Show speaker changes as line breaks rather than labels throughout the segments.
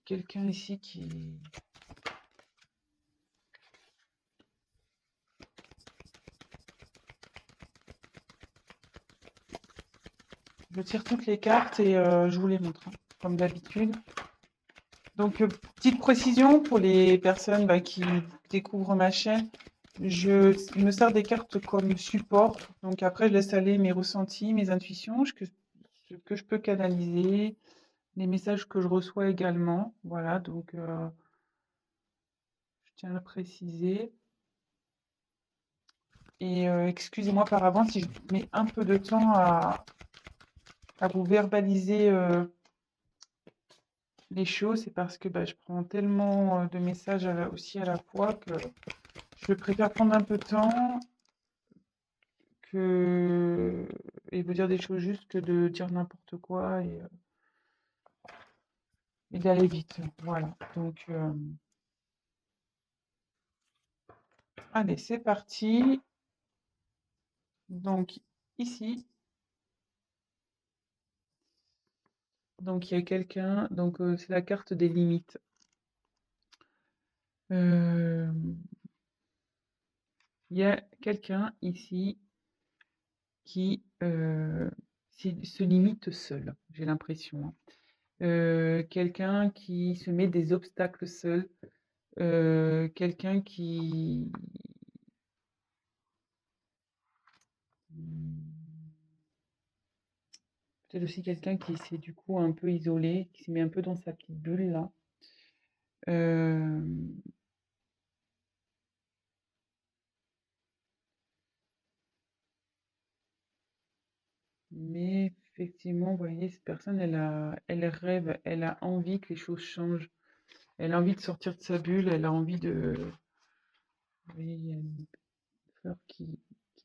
quelqu'un ici qui... Je tire toutes les cartes et je vous les montre, hein, comme d'habitude. Donc, petite précision pour les personnes qui découvrent ma chaîne. Je me sers des cartes comme support. Donc après, je laisse aller mes ressentis, mes intuitions, ce que je peux canaliser, les messages que je reçois également. Voilà, donc je tiens à le préciser. Et excusez-moi par avance si je mets un peu de temps à vous verbaliser les choses. C'est parce que je prends tellement de messages aussi à la fois que je préfère prendre un peu de temps et vous dire des choses justes que de dire n'importe quoi et d'aller vite. Voilà. Donc, allez, c'est parti. Donc, ici, donc il y a quelqu'un. Donc, c'est la carte des limites. Euh, Il y a quelqu'un ici qui se limite seul, j'ai l'impression, hein. Quelqu'un qui se met des obstacles seul. Quelqu'un qui... Peut-être aussi quelqu'un qui s'est du coup un peu isolé, qui s'est mis un peu dans sa petite bulle là. Euh, mais effectivement, vous voyez, cette personne, elle rêve, elle a envie que les choses changent. Elle a envie de sortir de sa bulle, elle a envie de... Vous voyez, il y a une fleur qui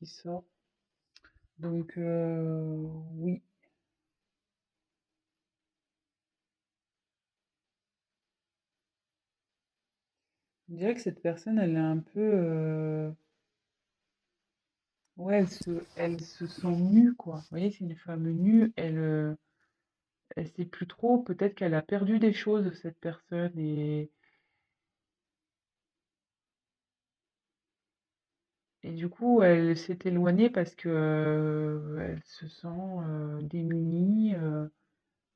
sort. Donc, oui, je dirais que cette personne, elle est un peu... ouais, elle se sent nue, quoi. Vous voyez, c'est une femme nue, elle sait plus trop, peut-être qu'elle a perdu des choses, cette personne, et du coup, elle s'est éloignée parce que elle se sent démunie,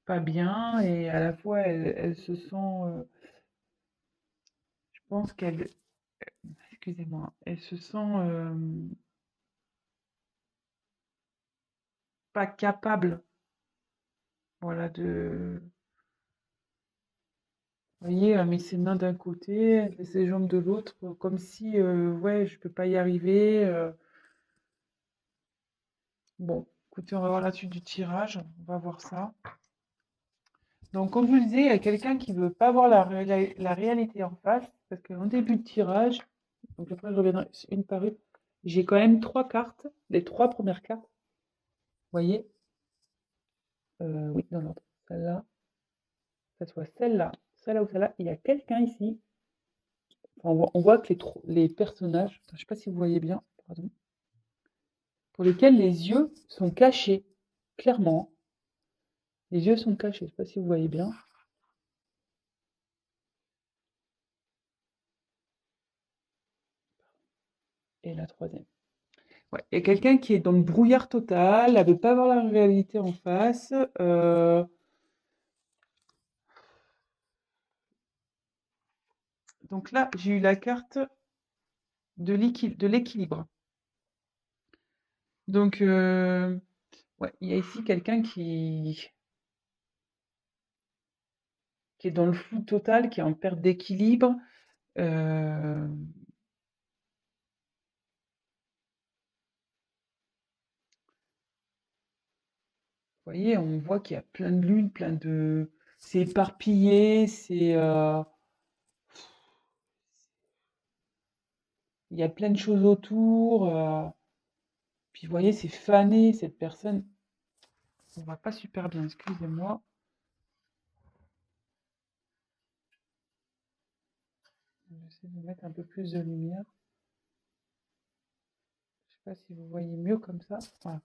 pas bien, et à la fois, elle se sent, je pense qu'elle, excusez-moi, elle se sent pas capable, voilà, vous voyez, elle met ses mains d'un côté, elle met ses jambes de l'autre, comme si, ouais, je peux pas y arriver. Bon, écoutez, on va voir la suite du tirage, on va voir ça. Donc, comme je vous le disais, il y a quelqu'un qui ne veut pas voir la réalité en face, parce qu'en début de tirage, donc après je reviendrai une par une, j'ai quand même trois cartes, les trois premières cartes, vous voyez, oui, dans l'ordre, celle-là, que ce soit celle-là ou celle-là, il y a quelqu'un ici, enfin, on voit que les personnages, je ne sais pas si vous voyez bien, pardon, pour lesquels les yeux sont cachés, clairement, les yeux sont cachés, je ne sais pas si vous voyez bien, et la troisième. Ouais, il y a quelqu'un qui est dans le brouillard total, elle veut pas voir la réalité en face. Donc là, j'ai eu la carte de l'équilibre. Donc, ouais, il y a ici quelqu'un qui est dans le flou total, qui est en perte d'équilibre. Vous voyez, on voit qu'il y a plein de lunes, plein de... C'est éparpillé, il y a plein de choses autour. Puis vous voyez, c'est fané, cette personne. On voit pas super bien, excusez-moi. J'essaie de mettre un peu plus de lumière. Je sais pas si vous voyez mieux comme ça. Voilà.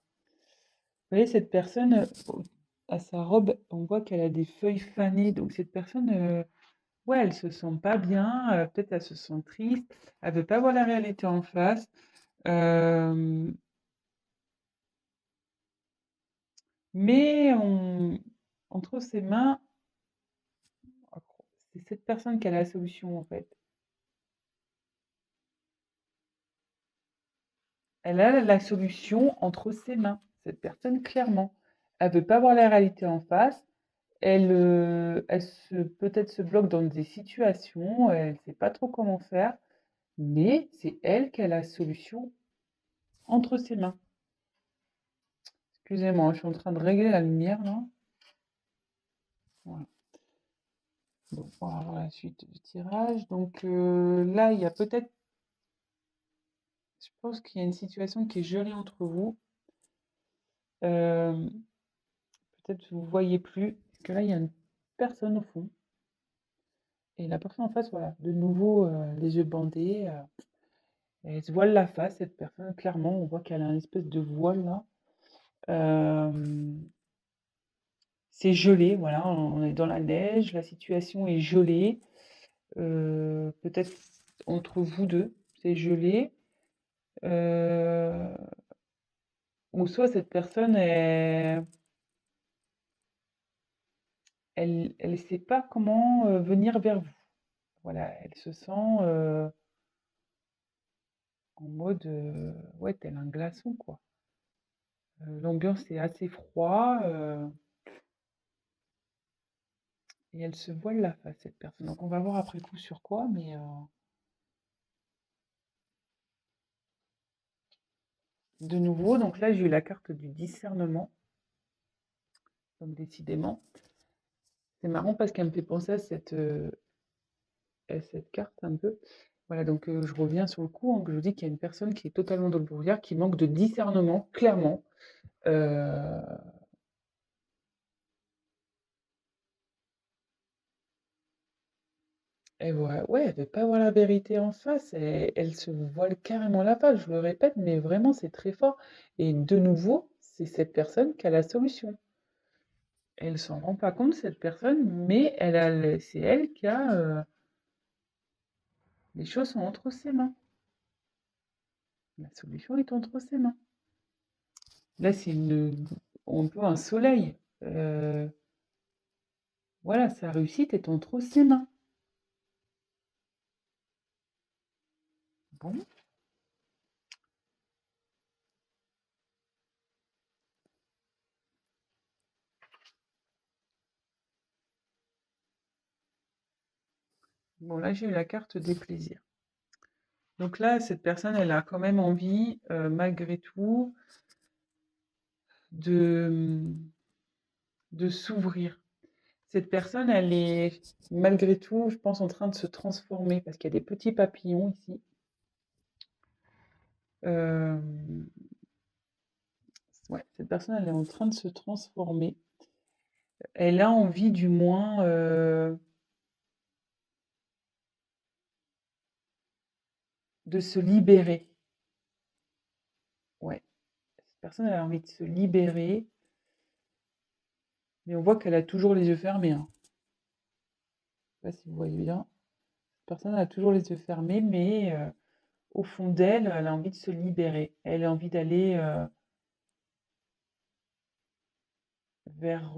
Vous voyez, cette personne, à sa robe, on voit qu'elle a des feuilles fanées. Donc cette personne, ouais, elle se sent pas bien, peut-être elle se sent triste, elle veut pas voir la réalité en face. Hem, mais entre ses mains, c'est cette personne qui a la solution, en fait. Elle a la solution entre ses mains, cette personne, clairement. Elle veut pas voir la réalité en face. Elle peut-être se bloque dans des situations, elle sait pas trop comment faire, mais c'est elle qui a la solution entre ses mains. Excusez-moi, je suis en train de régler la lumière là. Voilà. Bon, on va voir la suite du tirage. Donc là, il y a peut-être, je pense qu'il y a une situation qui est gelée entre vous. Euh, Peut-être vous ne voyez plus, parce que là, il y a une personne au fond. Et la personne en face, voilà, de nouveau, les yeux bandés. Elle se voile la face, cette personne, clairement, on voit qu'elle a une espèce de voile là. Euh, c'est gelé, voilà, on est dans la neige, la situation est gelée. Peut-être entre vous deux, c'est gelé. Ou soit cette personne, elle sait pas comment venir vers vous. Voilà, elle se sent en mode, ouais, tel un glaçon, quoi. L'ambiance est assez froid et elle se voile la face, cette personne. Donc on va voir après coup sur quoi, mais de nouveau, donc là j'ai eu la carte du discernement. Donc décidément, c'est marrant parce qu'elle me fait penser à cette carte un peu. Voilà, donc je reviens sur le coup, hein, que je vous dis qu'il y a une personne qui est totalement dans le brouillard, qui manque de discernement, clairement. Euh, et ouais, ouais, elle veut pas voir la vérité en face, elle se voile carrément la face, je le répète, mais vraiment c'est très fort. Et de nouveau, c'est cette personne qui a la solution. Elle s'en rend pas compte, cette personne, mais c'est elle qui a les choses sont entre ses mains. La solution est entre ses mains. Là, on peut un soleil. Voilà, sa réussite est entre ses mains. Bon, bon là, j'ai eu la carte des plaisirs. Donc là, cette personne, elle a quand même envie, malgré tout, de, de s'ouvrir. Cette personne, elle est malgré tout, je pense, en train de se transformer parce qu'il y a des petits papillons ici. Euh, ouais, cette personne, elle est en train de se transformer. Elle a envie, du moins, de se libérer. Ouais, cette personne, elle a envie de se libérer, mais on voit qu'elle a toujours les yeux fermés, hein. Je sais pas si vous voyez bien. Cette personne a toujours les yeux fermés, mais au fond d'elle, elle a envie de se libérer. Elle a envie d'aller vers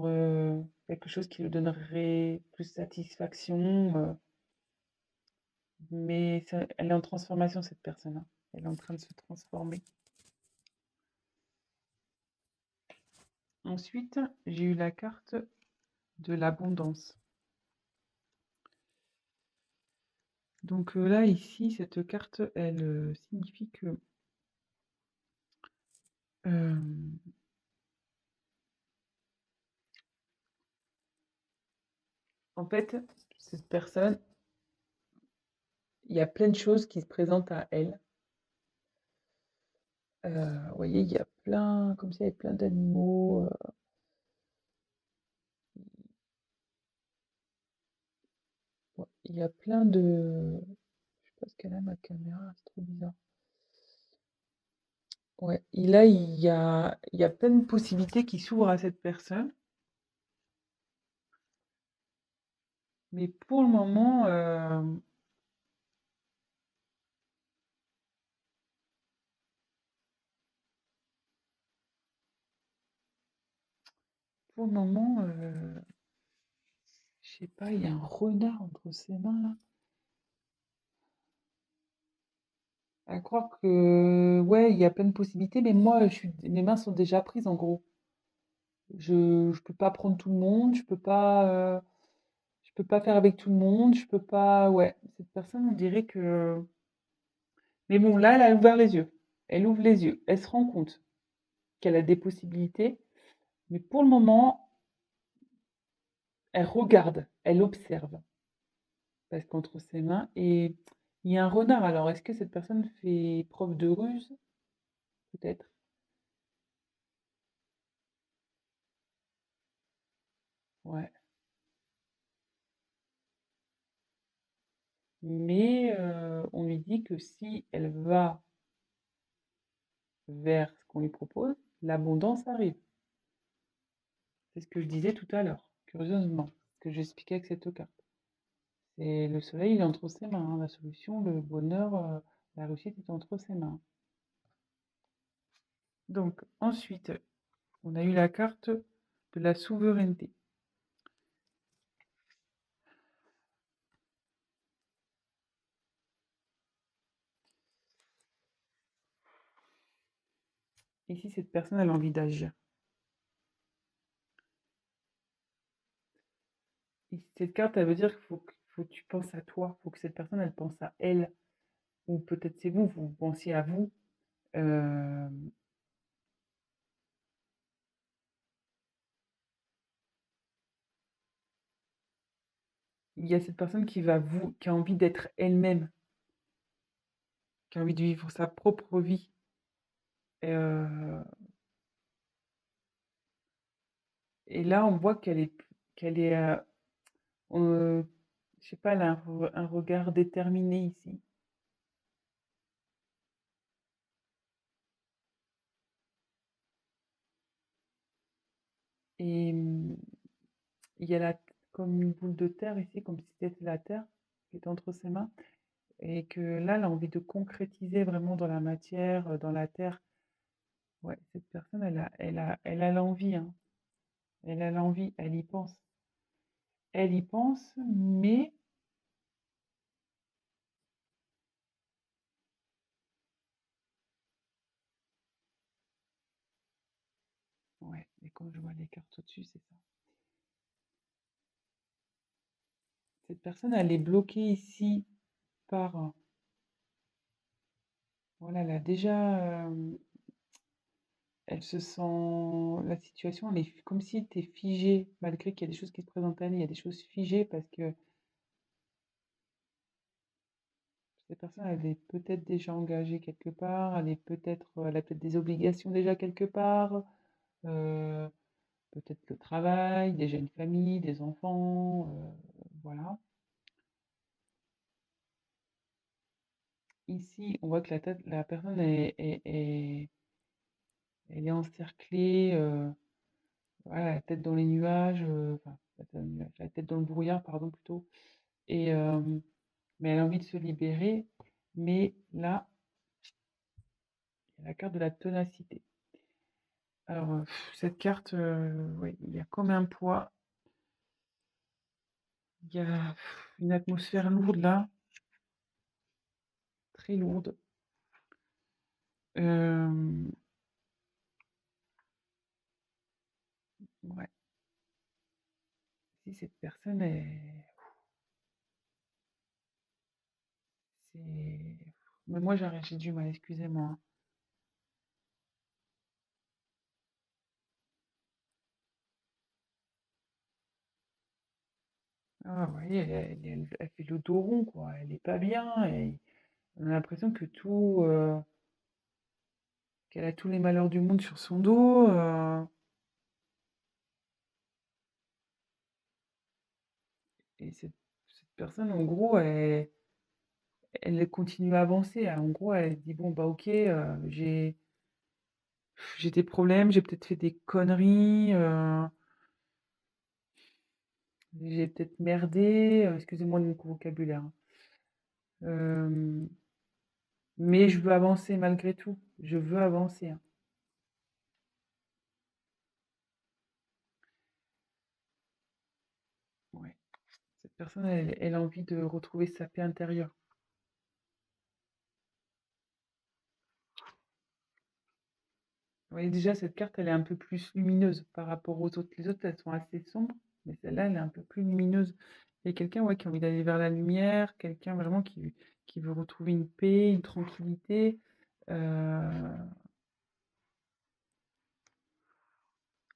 quelque chose qui lui donnerait plus satisfaction. Mais elle est en transformation, cette personne, hein. Elle est en train de se transformer. Ensuite, j'ai eu la carte de l'abondance. Donc là, ici, cette carte, elle signifie que euh, en fait, cette personne, il y a plein de choses qui se présentent à elle. Vous voyez, il y a plein, comme ça, il y a plein d'animaux. Ouais, il y a plein de. Je sais pas ce qu'elle a, ma caméra, c'est trop bizarre. Ouais, et là, il y a plein de possibilités qui s'ouvrent à cette personne. Mais pour le moment, pour le moment, je sais pas, il y a un renard entre ses mains là. À croire que, ouais, il y a plein de possibilités, mais moi, mes mains sont déjà prises en gros. Je peux pas prendre tout le monde, je peux pas faire avec tout le monde, je peux pas, ouais. Cette personne, on dirait que, mais bon, là, elle a ouvert les yeux. Elle ouvre les yeux. Elle se rend compte qu'elle a des possibilités, mais pour le moment, elle regarde, elle observe, parce qu'entre ses mains, et il y a un renard. Alors, est-ce que cette personne fait preuve de ruse? Peut-être. Ouais. Mais on lui dit que si elle va vers ce qu'on lui propose, l'abondance arrive. C'est ce que je disais tout à l'heure, curieusement, ce que j'expliquais avec cette carte. C'est le soleil, il est entre ses mains, hein. La solution, le bonheur, la réussite est entre ses mains. Donc, ensuite, on a eu la carte de la souveraineté. Ici, cette personne a envie d'agir. Cette carte, elle veut dire qu'il faut que tu penses à toi, il faut que cette personne, elle pense à elle. Ou peut-être c'est vous, vous pensiez à vous. Euh, il y a cette personne qui a envie d'être elle-même, qui a envie de vivre sa propre vie. Et, et là, on voit qu'elle est, je sais pas, elle a un regard déterminé ici. Et il y a comme une boule de terre ici, comme si c'était la terre qui est entre ses mains. Et que là, elle a envie de concrétiser vraiment dans la matière, dans la terre. Ouais, cette personne, elle a l'envie, hein. Elle a l'envie, elle y pense. Elle y pense, mais ouais, et quand je vois les cartes au-dessus, c'est ça. Cette personne, elle est bloquée ici par, voilà, elle a déjà, elle se sent, la situation, elle est comme si elle était figée, malgré qu'il y a des choses qui se présentent à elle, il y a des choses figées parce que cette personne, elle est peut-être déjà engagée quelque part, elle a peut-être des obligations déjà quelque part, euh, peut-être le travail, déjà une famille, des enfants, voilà. Ici, on voit que la personne elle est encerclée, voilà, la tête dans les nuages, enfin, la tête dans le brouillard, pardon, plutôt. Et, mais elle a envie de se libérer. Mais là, il y a la carte de la ténacité. Alors, cette carte, ouais, il y a comme un poids. Il y a une atmosphère lourde là, très lourde. Euh, ouais, si cette personne est, c'est, mais moi j'ai du mal, excusez-moi, hein. Ah ouais, elle fait le dos rond, quoi. Elle est pas bien. Et on a l'impression qu'elle a tous les malheurs du monde sur son dos. Et cette personne, en gros, elle continue à avancer. En gros, elle dit, bon, bah ok, j'ai des problèmes, j'ai peut-être fait des conneries. J'ai peut-être merdé, excusez-moi de mon vocabulaire, hein. Mais je veux avancer malgré tout. Je veux avancer, hein. Ouais. Cette personne, elle a envie de retrouver sa paix intérieure. Vous voyez, déjà, cette carte, elle est un peu plus lumineuse par rapport aux autres. Les autres, elles sont assez sombres, mais celle-là, elle est un peu plus lumineuse. Il y a quelqu'un, ouais, qui a envie d'aller vers la lumière, quelqu'un vraiment qui veut retrouver une paix, une tranquillité. Euh,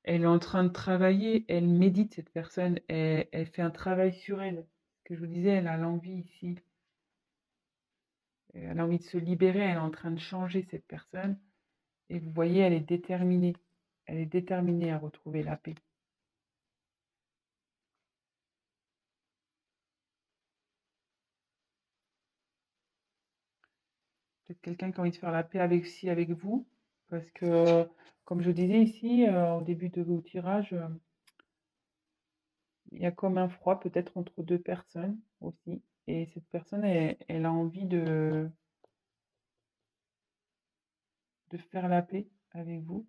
Elle est en train de travailler, elle médite, cette personne, elle fait un travail sur elle. Ce que je vous disais, elle a l'envie ici, elle a envie de se libérer, elle est en train de changer, cette personne. Et vous voyez, elle est déterminée. Elle est déterminée à retrouver la paix. Peut-être quelqu'un qui a envie de faire la paix avec vous. Parce que, comme je disais ici, au début de vos tirages, il y a comme un froid peut-être entre deux personnes aussi. Et cette personne, elle a envie de faire la paix avec vous.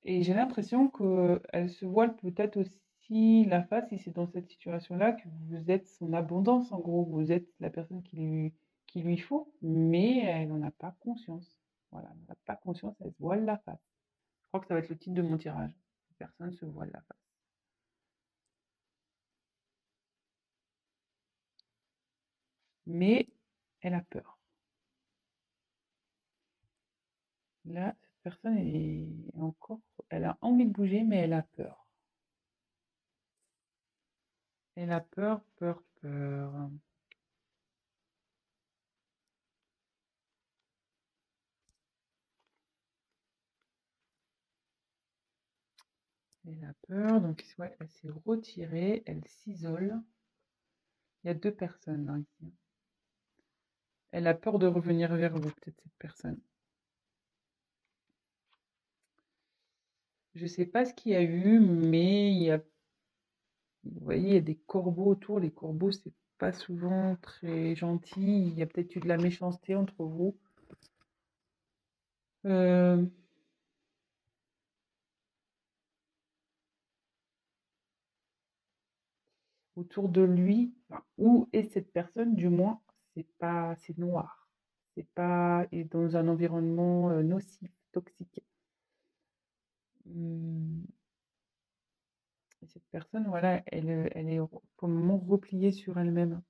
Et j'ai l'impression qu'elle se voile peut-être aussi la face, si c'est dans cette situation-là, que vous êtes son abondance, en gros, vous êtes la personne qui lui faut, mais elle n'en a pas conscience. Voilà, elle n'en a pas conscience, elle se voile la face. Je crois que ça va être le titre de mon tirage. Personne se voile la face. Mais elle a peur. Là, cette personne est encore, elle a envie de bouger, mais elle a peur. Elle a peur, peur, peur. Elle a peur, donc ouais, elle s'est retirée, elle s'isole. Il y a deux personnes là, ici. Elle a peur de revenir vers vous, peut-être cette personne. Je ne sais pas ce qu'il y a eu, mais vous voyez, il y a des corbeaux autour. Les corbeaux, c'est pas souvent très gentil. Il y a peut-être eu de la méchanceté entre vous. Euh, Autour de lui, enfin, où est cette personne, du moins, c'est noir. C'est pas et dans un environnement nocif, toxique. Hum, et cette personne, voilà, elle est pour le moment repliée sur elle-même.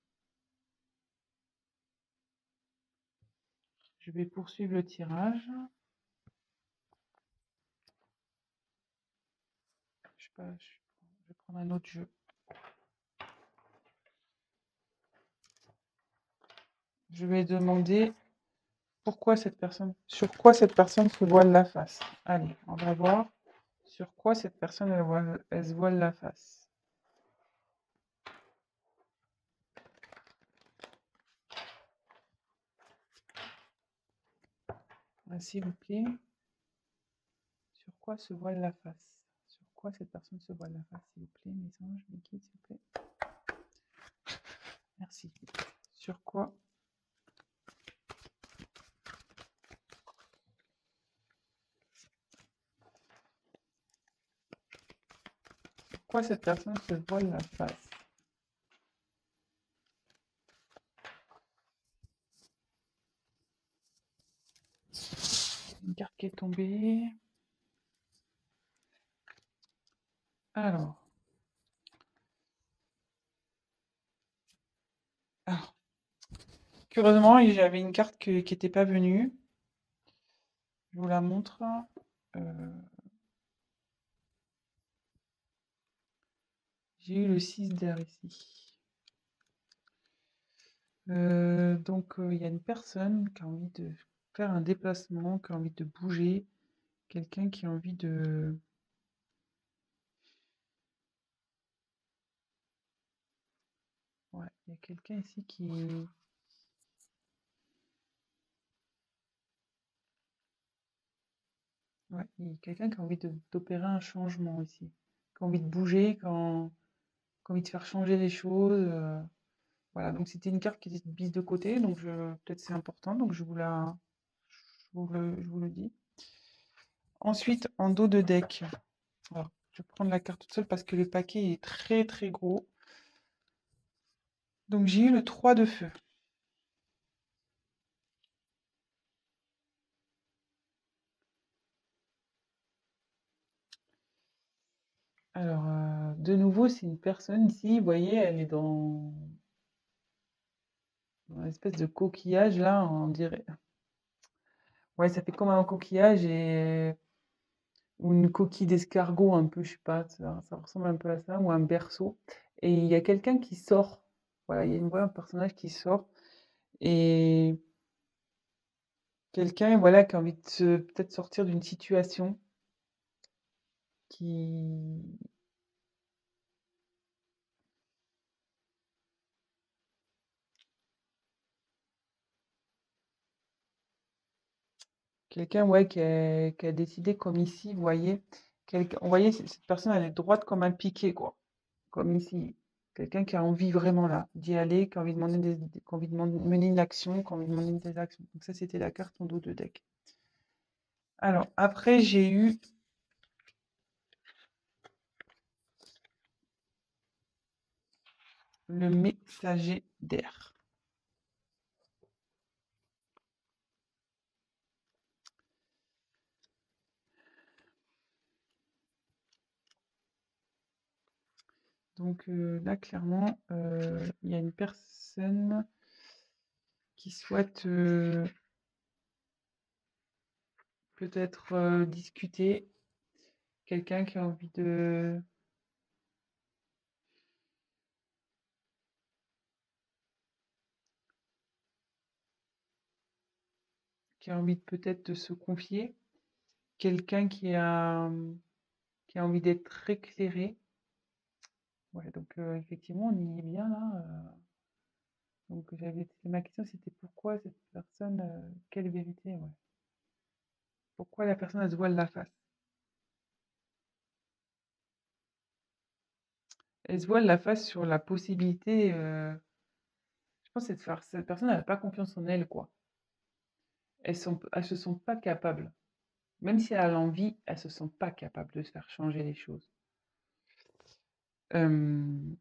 Je vais poursuivre le tirage. Je sais pas, je vais prendre un autre jeu. Je vais demander sur quoi cette personne se voile la face. Allez, on va voir sur quoi cette personne elle se voile la face. Ah, s'il vous plaît, sur quoi se voile la face? Sur quoi cette personne se voile la face, s'il vous plaît, mes anges, mes guides, s'il vous plaît. Merci. Sur quoi cette personne se voile la face? Une carte qui est tombée. Alors. Ah. Curieusement, j'avais une carte qui n'était pas venue. Je vous la montre. Euh, J'ai eu le 6 d'air ici. Donc, il y a une personne qui a envie de faire un déplacement, qui a envie de bouger, quelqu'un qui a envie de... Ouais, il y a quelqu'un ici qui... Ouais, il y a quelqu'un qui a envie d'opérer un changement ici. qui a envie de bouger, qui a envie de faire changer les choses. Voilà, donc c'était une carte qui était mise de côté, donc peut-être c'est important, donc je vous le dis. Ensuite, en dos de deck, alors, je vais prendre la carte toute seule parce que le paquet est très très gros. Donc j'ai eu le 3 de feu. Alors, de nouveau, c'est une personne ici, vous voyez, elle est dans une espèce de coquillage là, on dirait. Ouais, ça fait comme un coquillage ou une coquille d'escargot un peu, je sais pas, ça ressemble un peu à ça, ou un berceau. Et il y a quelqu'un qui sort. Voilà, il y a un personnage qui sort. Et quelqu'un, voilà, qui a envie de peut-être sortir d'une situation qui... Quelqu'un, ouais, qui a décidé, comme ici, vous voyez, on voyait, cette personne, elle est droite comme un piquet, quoi. Comme ici. Quelqu'un qui a envie vraiment là, d'y aller, qui a envie de qui a envie de mener une action, qui a envie de mener des actions. Donc ça, c'était la carte en dos de deck. Alors, après, j'ai eu le messager d'air. Donc là, clairement, il y a une personne qui souhaite peut-être discuter, quelqu'un qui a envie peut-être de se confier, quelqu'un qui a envie d'être éclairé. Ouais, donc effectivement, on y est bien là. Donc ma question, c'était pourquoi cette personne, quelle vérité, ouais. Pourquoi la personne elle se voile la face? Elle se voile la face sur la possibilité, je pense que cette personne, elle n'a pas confiance en elle, quoi. Elles se sentent pas capables. Même si elle a l'envie, elles se sentent pas capables de se faire changer les choses. En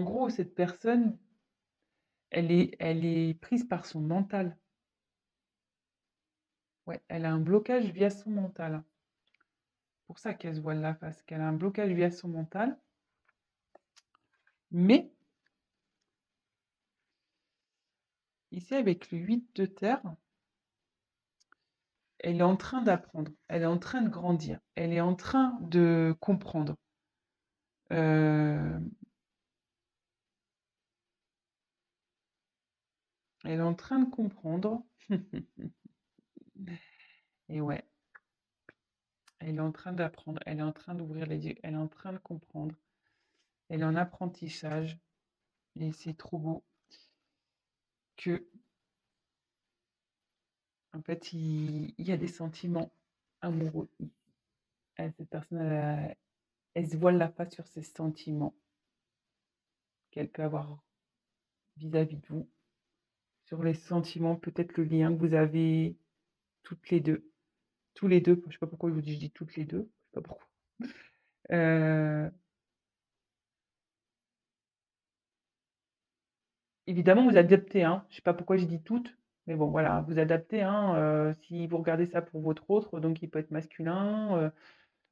gros, cette personne, elle est prise par son mental. Ouais, elle a un blocage via son mental. Pour ça qu'elle se voile la face, qu'elle a un blocage via son mental. Mais, ici, avec le 8 de terre, elle est en train d'apprendre, elle est en train de grandir, elle est en train de comprendre. Elle est en train de comprendre. Et ouais, elle est en train d'apprendre, elle est en train d'ouvrir les yeux, elle est en train de comprendre. Elle est en apprentissage. Et c'est trop beau que, en fait, il y a des sentiments amoureux. Cette personne, elle se voile la face sur ses sentiments qu'elle peut avoir vis-à-vis de vous, sur les sentiments, peut-être le lien que vous avez toutes les deux. Tous les deux, je sais pas pourquoi je vous dis, je dis toutes les deux, je sais pas pourquoi. Euh, Évidemment, vous adaptez, hein. Je sais pas pourquoi j'ai dit toutes, mais bon, voilà, vous adaptez, hein. Si vous regardez ça pour votre autre, donc il peut être masculin.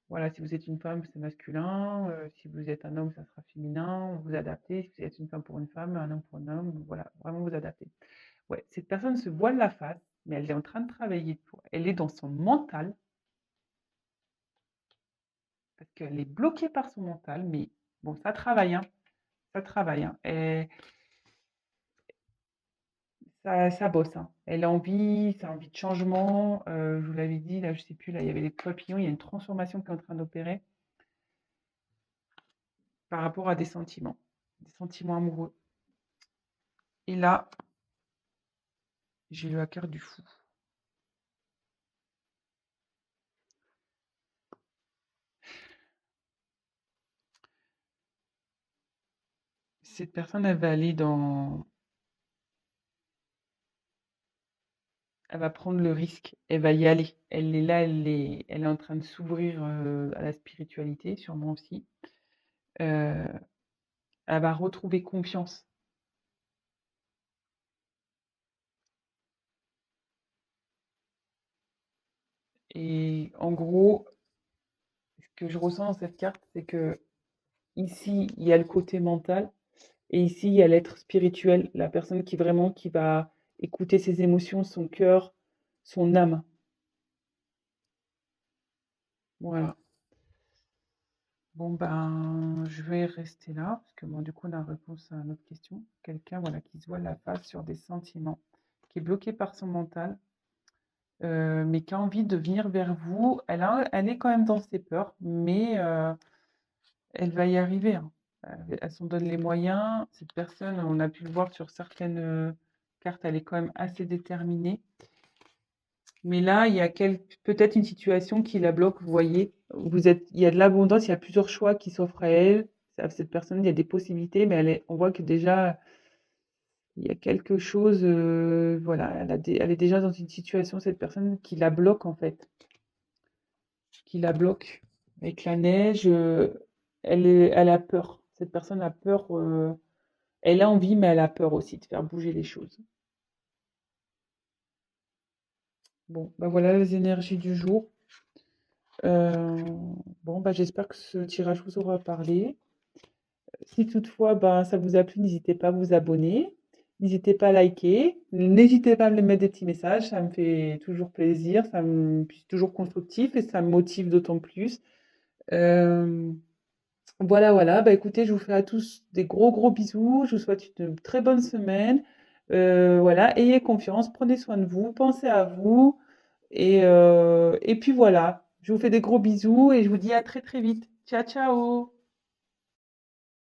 Voilà, si vous êtes une femme, c'est masculin. Si vous êtes un homme, ça sera féminin. Vous adaptez. Si vous êtes une femme pour une femme, un homme pour un homme, voilà, vraiment vous adaptez. Ouais, cette personne se voile la face, mais elle est en train de travailler pour. Elle est dans son mental, parce qu'elle est bloquée par son mental, mais bon, ça travaille, hein. Ça travaille, hein. Et ça bosse, hein. Elle a envie, ça a envie de changement. Je vous l'avais dit, là, je sais plus, là, il y avait les papillons, il y a une transformation qui est en train d'opérer par rapport à des sentiments amoureux. Et là, j'ai eu la carte du fou. cette personne, elle va aller dans... Elle va prendre le risque, elle va y aller. Elle est là, elle est en train de s'ouvrir à la spiritualité, sûrement aussi. Euh, Elle va retrouver confiance. Et en gros, ce que je ressens dans cette carte, c'est que ici, il y a le côté mental et ici, il y a l'être spirituel, la personne qui vraiment qui va écouter ses émotions, son cœur, son âme. Voilà. Bon, ben, je vais rester là, parce que moi, du coup, on a la réponse à notre question. Quelqu'un, voilà, qui se voit la face sur des sentiments, qui est bloqué par son mental, mais qui a envie de venir vers vous. Elle est quand même dans ses peurs, mais elle va y arriver, hein. Elle s'en donne les moyens. Cette personne, on a pu le voir sur certaines cartes, elle est quand même assez déterminée. Mais là, il y a peut-être une situation qui la bloque, vous voyez. Il y a de l'abondance, il y a plusieurs choix qui s'offrent à elle. À cette personne, il y a des possibilités, mais on voit que déjà, il y a quelque chose, voilà, elle est déjà dans une situation, cette personne, qui la bloque en fait, qui la bloque. Avec la neige, elle a peur. Cette personne a peur, elle a envie, mais elle a peur aussi de faire bouger les choses. Bon, bah voilà les énergies du jour. Euh, bon, bah j'espère que ce tirage vous aura parlé. Si toutefois bah, ça vous a plu, n'hésitez pas à vous abonner, n'hésitez pas à liker, n'hésitez pas à me mettre des petits messages, ça me fait toujours plaisir, puis c'est toujours constructif et ça me motive d'autant plus. Euh, voilà, voilà, bah écoutez, je vous fais à tous des gros gros bisous, je vous souhaite une très bonne semaine. Voilà, ayez confiance, prenez soin de vous, pensez à vous et puis voilà, je vous fais des gros bisous et je vous dis à très très vite. Ciao, ciao!